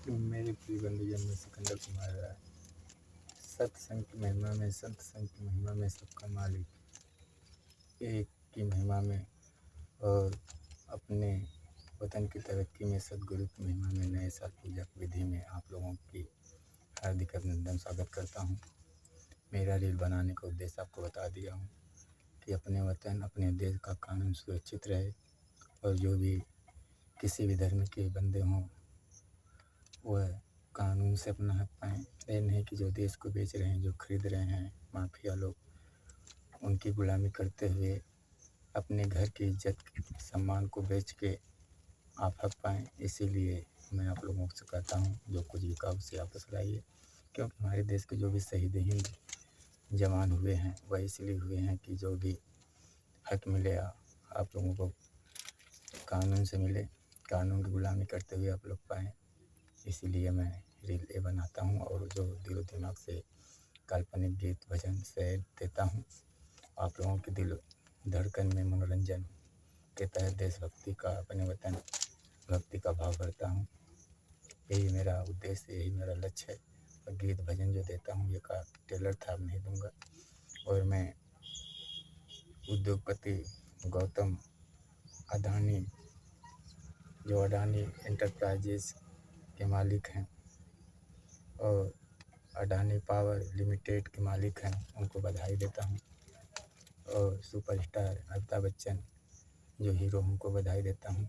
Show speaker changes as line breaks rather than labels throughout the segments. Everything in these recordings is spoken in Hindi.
कि मेरे प्रिय बंधुजन में सिकंदर कुमार राय। सत्संग की महिमा में, संत संग की महिमा में सबका मालिक एक की महिमा में और अपने वतन की तरक्की में सदगुरु की महिमा में नए साल पूजा की विधि में आप लोगों की हार्दिक अभिनंदन स्वागत करता हूँ। मेरा रील बनाने का उद्देश्य आपको बता दिया हूँ कि अपने वतन अपने देश का कानून सुरक्षित रहे और जो भी किसी भी धर्म के बंदे हों वह कानून से अपना हक पाएँ। ये नहीं कि जो देश को बेच रहे हैं, जो खरीद रहे हैं माफिया लोग, उनकी गुलामी करते हुए अपने घर की इज्जत सम्मान को बेच के आप हक पाएँ। इसीलिए मैं आप लोगों से कहता हूँ जो कुछ भी कहा उसे वापस लाइए, क्योंकि हमारे देश के जो भी शहीद हिंद जवान हुए हैं वह इसलिए हुए हैं कि जो भी हक मिले आप लोगों को कानून से मिले, कानून की गुलामी करते हुए आप लोग पाएँ। इसीलिए मैं रील ये बनाता हूँ और जो दिलो दिमाग से काल्पनिक गीत भजन शेयर देता हूँ। आप लोगों के दिल धड़कन में मनोरंजन के तहत देशभक्ति का, अपने वतन भक्ति का भाव भरता हूँ। यही मेरा उद्देश्य, यही मेरा लक्ष्य है। और गीत भजन जो देता हूँ ये का टेलर था, अब नहीं दूँगा। और मैं उद्योगपति गौतम अडानी, जो अडानी एंटरप्राइजेज के मालिक हैं और अडानी पावर लिमिटेड के मालिक हैं, उनको बधाई देता हूँ। और सुपरस्टार अमिताभ बच्चन जो हीरो, उनको बधाई देता हूँ।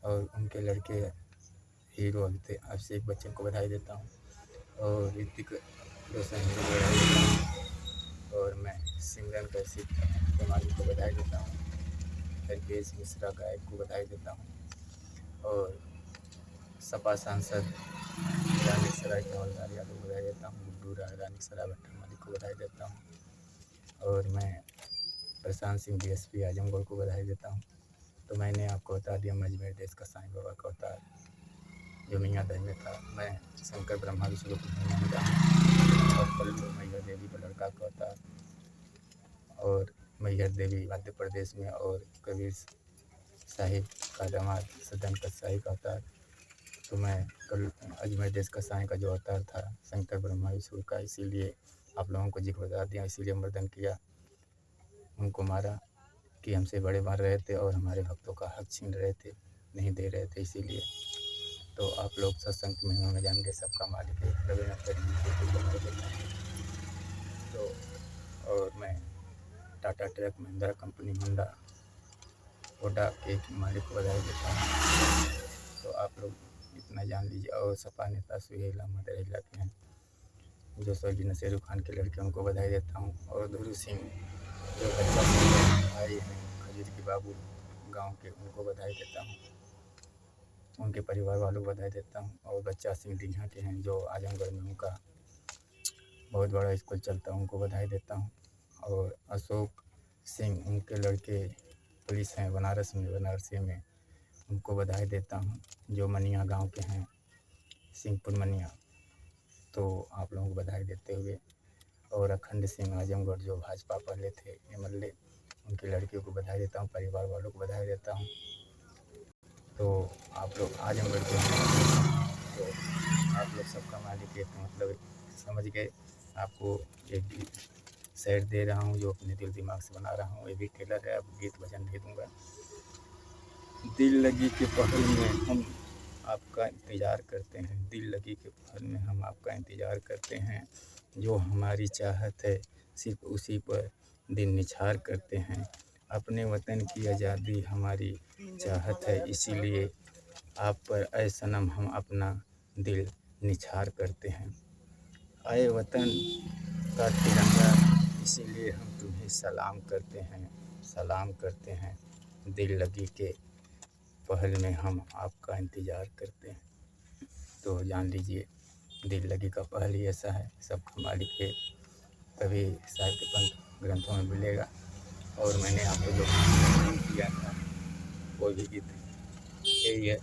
और उनके लड़के हीरो अभिषेक बच्चन को बधाई देता हूँ। और ऋतिक रोशन हीरो को बधाई देता हूँ। और मैं सिमरन कौशिक के मालिक को बधाई देता हूँ। हरकेश मिश्रा गायक को बधाई देता हूँ। और सपा सांसद रानी सराय के हवलदार यादव को बधाई देता हूँ। गुड्डू रानी सराय भट्टर मालिक को बधाई देता हूँ। और मैं प्रशांत सिंह DSP आजमगढ़ को बधाई देता हूँ। तो मैंने आपको बता दिया मैं अजमेर देश का साईं बाबा का अवतार जो मियाँ दह में था, मैं शंकर ब्रह्मा विष्णु की महिमा में जाऊँ। और कल्लू मैहर देवी का लड़का का अवतार और मैहर देवी मध्य प्रदेश में, और कबीर साहिब का दामाद सदन शाही का अवतार। तो मैं कल अजमेर देश का साईं का जो अवतार था शंकर ब्रह्मा विष्णु का, इसीलिए आप लोगों को जिक्र बता दिया। इसीलिए मर्दन किया, उनको मारा कि हमसे बड़े मार रहे थे और हमारे भक्तों का हक छीन रहे थे, नहीं दे रहे थे। इसीलिए तो आप लोग सत्संग की महिमा में जाएंगे, सबका मालिक है रविन्द्र को बधाई देता हूँ। तो और मैं Tata truck Mahindra company Honda ओडा के मालिक को बधाई देता हूँ। तो आप लोग इतना जान लीजिए। और सपा नेता सुहेल अहमद रैला के हैं जो स्वर्गीय नसीरुल खान के लड़के, उनको बधाई देता हूँ। और धुरू सिंह जो बच्चा सिंह भाई हैं खजूर की बाबू गांव के, उनको बधाई देता हूँ। उनके परिवार वालों को बधाई देता हूँ। और बच्चा सिंह डीहा के हैं जो आजमगढ़ में उनका बहुत बड़ा स्कूल चलता है, उनको बधाई देता हूँ। और अशोक सिंह, उनके लड़के पुलिस हैं बनारसी में, उनको बधाई देता हूँ। जो मनिया गांव के हैं, सिंहपुर मनिया, तो आप लोगों को बधाई देते हुए। और अखंड सिंह आजमगढ़ जो भाजपा पहले थे MLA, उनके लड़के को बधाई देता हूँ, परिवार वालों को बधाई देता हूँ। तो आप लोग आजमगढ़ के हैं तो आप लोग सबका मालिक एक मतलब समझ गए। आपको एक शेर दे रहा हूँ जो अपने दिल दिमाग से बना रहा हूँ। ये भी टेलर है, अब गीत भजन दे दूँगा। दिल लगी के पहल में हम आपका इंतज़ार करते हैं, दिल लगी के पहल में हम आपका इंतज़ार करते हैं। जो हमारी चाहत है सिर्फ उसी पर दिन निछार करते हैं। अपने वतन की आज़ादी हमारी चाहत है, इसीलिए आप पर ऐ सनम हम अपना दिल निछार करते हैं। आए वतन का तिरंगा इसीलिए हम तुम्हें सलाम करते हैं, सलाम करते हैं। दिल लगी के पहल में हम आपका इंतज़ार करते हैं। तो जान लीजिए दिल लगी का पहल ही ऐसा है, सबका मालिक है, तभी साहित्य पंथ ग्रंथों में मिलेगा। और मैंने आपको जो किया था वो भी गीत यही है।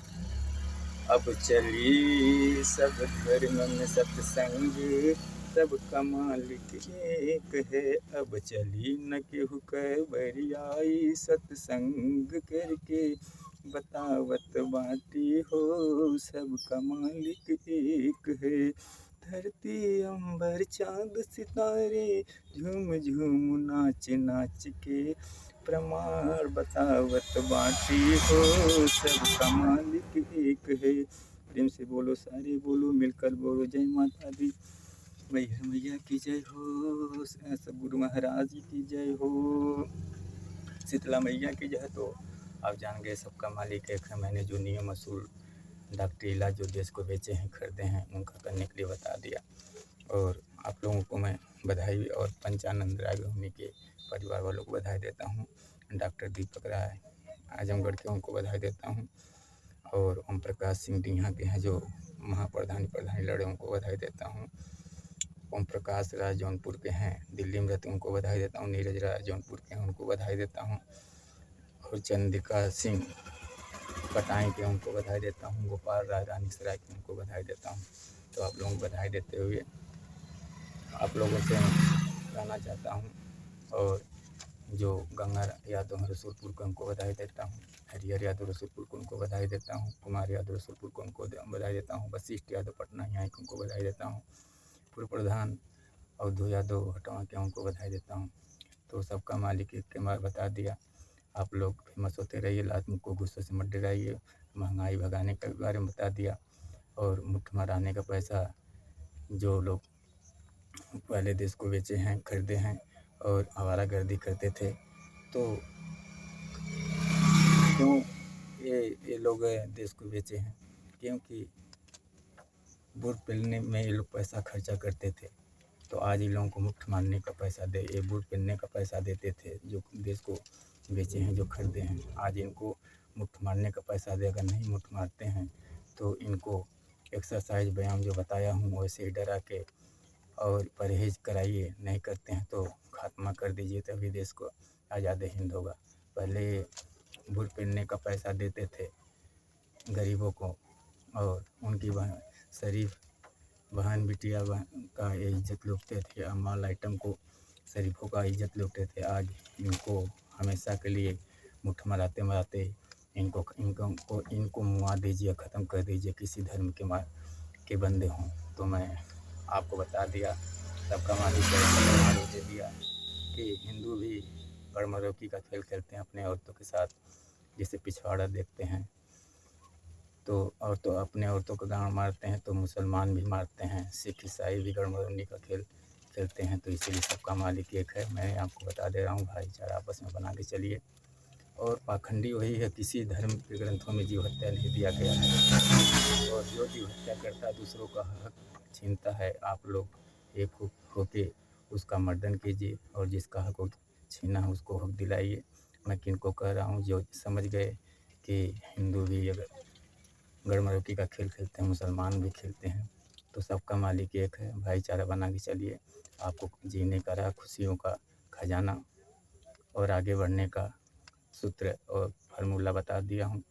अब चली सब धर्म में सत्संग, सबका मालिक एक है। अब चली न केहू कह बरियाई, सत्संग करके बतावत बाटी हो सबका मालिक एक है। धरती अंबर चाँद सितारे झूम झूम नाच नाच के प्रमाण बतावत बाटी हो सबका मालिक एक है। प्रेम से बोलो, सारे बोलो, मिलकर बोलो, जय माता दी, मैहर मैया की जय हो, सतगुरु महाराज की जय हो, शीतला मैया की जय। तो आप जान गए सबका मालिक एक है। मैंने जो नियम असूल डॉक्टरी इलाज जो देश को बेचे हैं, खरीदे हैं, उनका करने के लिए बता दिया। और आप लोगों को मैं बधाई और पंचानंद राय उन्हीं के परिवार वालों को बधाई देता हूँ। डॉक्टर दीपक राय आजमगढ़ के, उनको बधाई देता हूँ। और ओम प्रकाश सिंह यहाँ के हैं जो प्रधानी लड़े, उनको बधाई देता हूँ। ओम प्रकाश राय जौनपुर के हैं, दिल्ली में रहते, उनको बधाई देता हूँ। नीरज राय जौनपुर के हैं, उनको बधाई देता हूँ। और चंद्रिका सिंह कटाई के, उनको बधाई देता हूँ। गोपाल राय रानीसराय के, उनको बधाई देता हूँ। तो आप लोगों को बधाई देते हुए आप लोगों से कहना चाहता हूँ। और जो गंगा यादव हैं रसूलपुर को, उनको बधाई देता हूँ। हरिहर यादव रसूलपुर को, उनको बधाई देता हूँ। कुमार यादव रसूलपुर को, उनको बधाई देता हूँ। वशिष्ठ यादव पटना यहाँ के, उनको बधाई देता हूँ। पूर्व प्रधान अवधू यादव हटवा के, उनको बधाई देता हूँ। तो सबका मालिक एक के मार बता दिया। आप लोग फेमस होते रहिए, लात को गुस्से से मत डराइए। महंगाई भगाने के बारे में बता दिया। और मुट्ठ मारने का पैसा जो लोग पहले देश को बेचे हैं, खरीदे हैं और आवारागर्दी करते थे, तो क्यों ये लोग देश को बेचे हैं? क्योंकि वोट पहनने में ये लोग पैसा खर्चा करते थे। तो आज इन लोगों को मुट्ठ मारने का पैसा दे, ये वोट पहनने का पैसा देते थे जो देश को बेचे हैं, जो खरीदे हैं। आज इनको मुट्ठ मारने का पैसा दे, अगर नहीं मुट्ठ मारते हैं तो इनको एक्सरसाइज व्यायाम जो बताया हूँ वैसे ही डरा के और परहेज कराइए। नहीं करते हैं तो खात्मा कर दीजिए, तभी देश को आज़ाद हिंद होगा। पहले वोट पहनने का पैसा देते थे गरीबों को, और उनकी शरीफ बहन बिटिया का इज्जत लूटते थे। और माल आइटम को शरीफों का इज्जत लूटते थे। आज इनको हमेशा के लिए मुट्ठ मराते मराते इनको मुआ दीजिए, ख़त्म कर दीजिए, किसी धर्म के बंदे हों। तो मैं आपको बता दिया, सबका मालिक दे दिया कि हिंदू भी गड़मरोकी का खेल खेलते हैं अपने औरतों के साथ, जिसे पिछवाड़ा देखते हैं। तो अपने औरतों को गाँव मारते हैं तो मुसलमान भी मारते हैं, सिख ईसाई भी गड़मरोनी का खेल खेलते हैं। तो इसीलिए सबका मालिक एक है। मैं आपको बता दे रहा हूँ, भाईचारा आपस में बना के चलिए। और पाखंडी वही है, किसी धर्म के ग्रंथों में जीव हत्या नहीं दिया गया है। और जो जीव हत्या करता है दूसरों का हक छीनता है, आप लोग एक होके उसका मर्दन कीजिए और जिसका हक छीना है उसको हक दिलाइए। मैं किनको कह रहा हूँ, जो समझ गए कि हिंदू भी अगर गड़मरोकी का खेल खेलते हैं, मुसलमान भी खेलते हैं, तो सबका मालिक एक है। भाईचारा बना के चलिए। आपको जीने का राह, खुशियों का खजाना और आगे बढ़ने का सूत्र और फार्मूला बता दिया हूँ।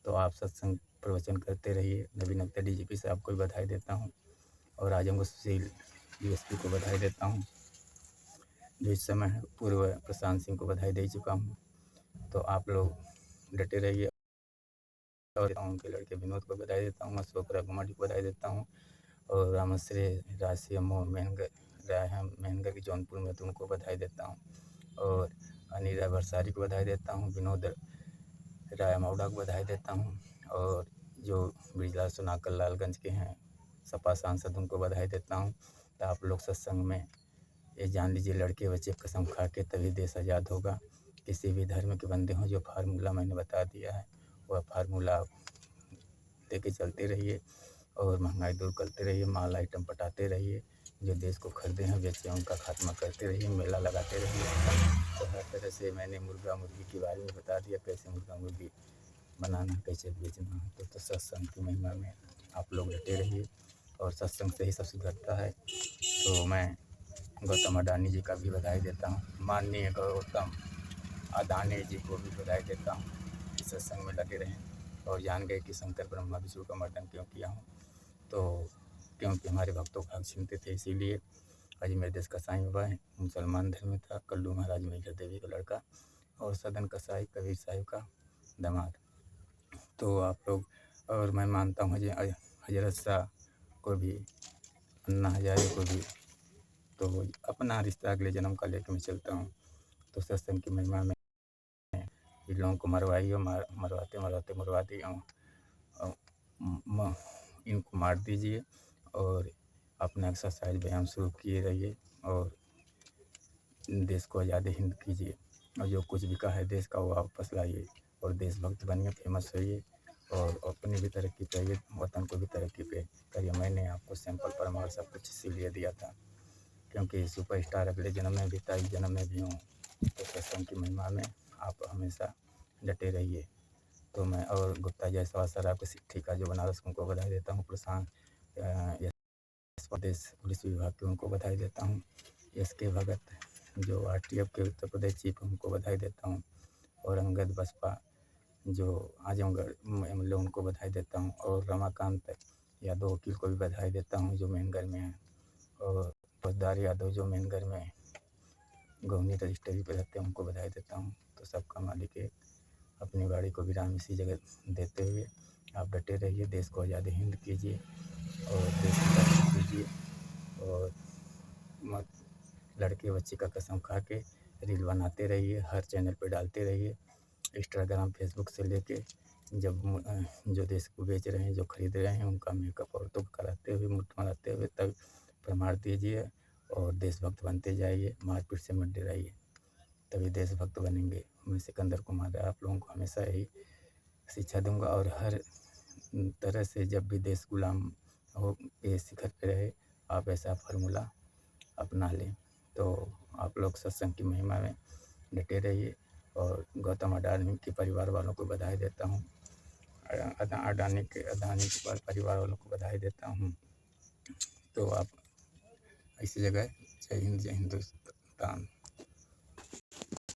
तो आप सत्संग प्रवचन करते रहिए। नवीन अख्तर डीजीपी साहब को बधाई देता हूँ और आजमगढ़ सुशील डीएसपी को बधाई देता हूँ, जो इस समय पूर्व प्रशांत सिंह को बधाई दे चुका हूँ। तो आप लोग डटे रहिए। और उनके लड़के विनोद को बधाई देता हूँ, अशोक रघुमंड को बधाई देता हूँ। और रामश्री राशि अमो मेहनगर की जौनपुर में, तो उनको बधाई देता हूँ। और अनिल राय भरसारी को बधाई देता हूँ, विनोद राय मौडा को बधाई देता हूँ। और जो ब्रिजलाल सोनाकर लालगंज के हैं सपा सांसद, उनको बधाई देता हूँ। तो आप लोग सत्संग में ये जान लीजिए, लड़के बच्चे कसम खा के तभी देश आज़ाद होगा। किसी भी धर्म के बंदे हों, जो फार्मूला मैंने बता दिया है वह फार्मूला लेके चलते रहिए और महंगाई दूर करते रहिए, माल आइटम पटाते रहिए, जो देश को खरीदे हैं बेचे उनका खात्मा करते रहिए, मेला लगाते रहिए। तो हर तरह से मैंने मुर्गा मुर्गी के बारे में बता दिया, कैसे मुर्गा मुर्गी बनाना, कैसे बेचना है। तो सत्संग की महिमा में आप लोग डटे रहिए और सत्संग से ही सब सुधरता है। तो मैं गौतम अडानी जी का भी बधाई देता हूँ, माननीय गौतम अडानी जी को भी बधाई देता हूँ कि सत्संग में लगे रहें। और जान गए कि शंकर ब्रह्मा विष्णु का मर्दन क्यों किया हूँ, तो क्योंकि हमारे भक्तों का हक छीनते थे। इसीलिए अजमेर देश का साईं बाबा है, मुसलमान धर्म में था। कल्लू महाराज मेघर देवी का लड़का और सदन कसाई कबीर साहिब का दामाद। तो आप लोग, और मैं मानता हूँ हज़रत शाह को भी, अन्ना हज़ारे को भी, तो अपना रिश्ता अगले जन्म का लेके मैं चलता हूँ। तो सत्संग की महिमा में इन लोगों को मरवाइए, मरवाते मरवा दिए इनको मार दीजिए और अपना एक्सरसाइज व्यायाम शुरू किए रहिए और देश को आज़ादी हिंद कीजिए और जो कुछ भी कहा है देश का वो वापस लाइए और देशभक्त बनिए, फेमस होइए और अपनी भी तरक्की करिए, वतन को भी तरक्की पे करिए। मैंने आपको सैंपल परमार सब कुछ इसीलिए दिया था क्योंकि सुपरस्टार अगले जन्म में भी था, इस जन्म में भी हूँ। तो सत्संग की महिमा में आप हमेशा डटे रहिए। तो मैं और गुप्ता जायसवाल सर आपके ठेका जो बनारस उनको बधाई देता हूँ। प्रशांत प्रदेश पुलिस विभाग के उनको बधाई देता हूँ। एसके भगत जो आरटीएफ के उत्तर प्रदेश चीफ उनको बधाई देता हूँ और अंगद बसपा जो आजमगढ़ एमएलए उनको बधाई देता हूँ और रमाकांत यादव वकील को भी बधाई देता हूँ जो मेनगर में है और फौजदार यादव जो मेनगर में गौनी रजिस्ट्री पे रहते हैं उनको बधाई देता हूँ। तो सबका मालिक एक, अपनी बाड़ी को विराम इसी जगह देते हुए आप डटे रहिए, देश को आज़ादी हिंद कीजिए और देश की तरक्की कीजिए और मत लड़के बच्चे का कसम खा के रील बनाते रहिए, हर चैनल पे डालते रहिए, इंस्टाग्राम फेसबुक से लेके जब जो देश को बेच रहे हैं, जो खरीद रहे हैं उनका मेकअप और तो कराते हुए, मुठ मराते हुए तब प्रमाण दीजिए और देशभक्त बनते जाइए, मारपीट से मत डराइए, तभी देशभक्त बनेंगे। मैं सिकंदर कुमार आप लोगों को हमेशा यही शिक्षा दूंगा और हर तरह से जब भी देश गुलाम हो के शिखर पे रहे आप ऐसा फार्मूला अपना लें। तो आप लोग सत्संग की महिमा में डटे रहिए और गौतम अडानी के परिवार वालों को बधाई देता हूँ, अडानी के परिवार वालों को बधाई देता हूँ। तो आप इसी जगह जय हिंद जय हिंदुस्तान।